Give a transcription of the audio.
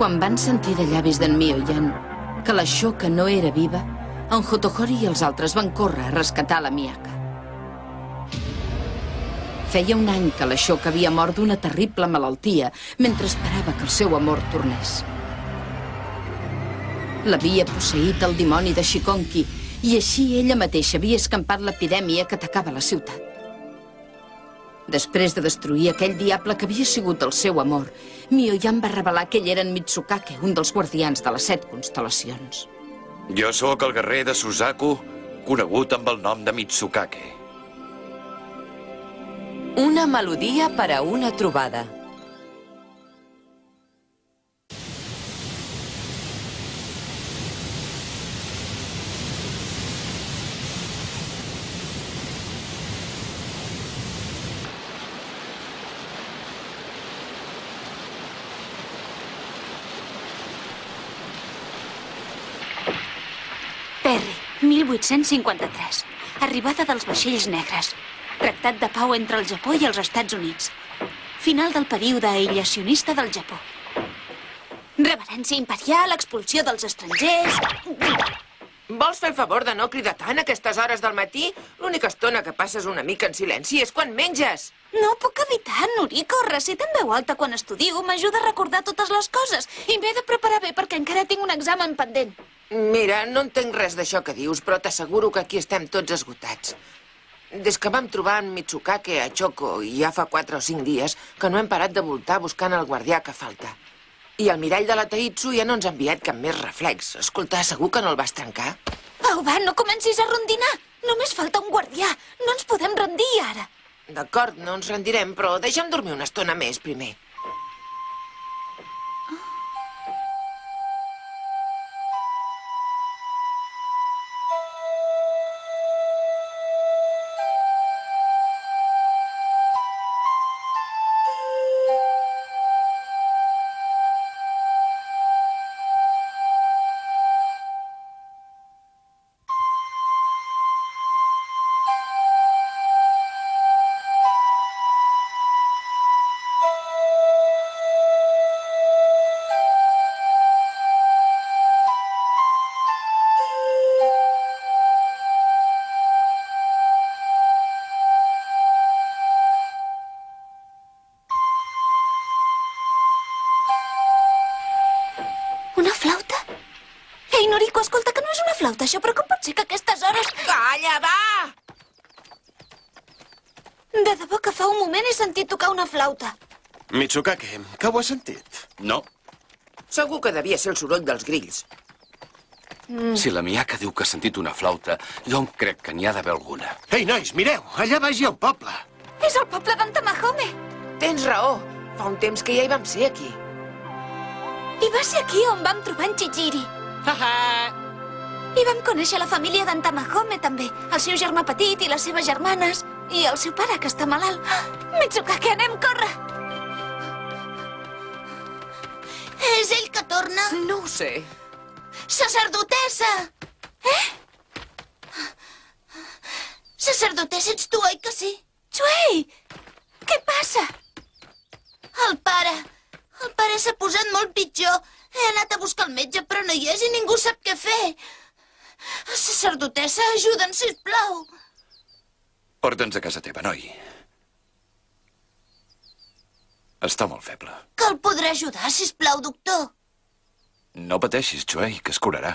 Quan van sentir de llavis d'en Mioyan que la Shoka no era viva, en Hotohori i els altres van córrer a rescatar la Miyaka. Feia un any que la Shoka havia mort d'una terrible malaltia mentre esperava que el seu amor tornés. L'havia posseït el dimoni de Shikonki i així ella mateixa havia escampat l'epidèmia que atacava la ciutat. Després de destruir aquell diable que havia sigut el seu amor, Mioyan va revelar que ell era en Mitsukake, un dels guardians de les 7 constel·lacions. Jo sóc el guerrer de Suzaku, conegut amb el nom de Mitsukake. Una melodia per a una trobada. Perry, 1853. Arribada dels vaixells negres. Tractat de pau entre el Japó i els Estats Units. Final del període aïllacionista del Japó. Reverència imperial, expulsió dels estrangers... Vols fer el favor de no cridar tant a aquestes hores del matí? L'única estona que passes una mica en silenci és quan menges. No puc evitar, Noriko. Recitar en veu alta quan estudio m'ajuda a recordar totes les coses. I m'he de preparar bé perquè encara tinc un examen pendent. Mira, no entenc res d'això que dius, però t'asseguro que aquí estem tots esgotats. Des que vam trobar en Mitsukake a Choco, i ja fa 4 o 5 dies, que no hem parat de voltar buscant el guardià que falta. I el mirall de la Taitsu ja no ens ha enviat cap més reflex. Escolta, segur que no el vas trencar? Au, va, no comencis a rondinar. Només falta un guardià. No ens podem rendir ara. D'acord, no ens rendirem, però deixa'm dormir una estona més primer. Una flauta? Ei, Noriko, escolta, que no és una flauta, això, però com pot ser que a aquestes hores... Calla, va! De debò que fa un moment he sentit tocar una flauta. Mitsukake, que ho has sentit? No. Segur que devia ser el soroll dels grills. Si la Miyaka diu que ha sentit una flauta, jo em crec que n'hi ha d'haver alguna. Ei, nois, mireu, allà baix hi ha un poble. És el poble d'en Tamahome. Tens raó. Fa un temps que ja hi vam ser, aquí. I va ser aquí on vam trobar en Chihiri. I vam conèixer la família d'en Tamahome, també. El seu germà petit i les seves germanes. I el seu pare, que està malalt. Mitsukake, anem, corre! És ell que torna? No ho sé. Sacerdotessa! Sacerdotessa, ets tu, oi que sí? Chuei! Què passa? El pare s'ha posat molt pitjor. He anat a buscar el metge, però no hi és i ningú sap què fer. Sacerdotessa, ajuda'ns, sisplau. Porta'ns a casa teva, noi. Està molt feble. Que el podré ajudar, sisplau, doctor. No pateixis, Chuei, que es curarà.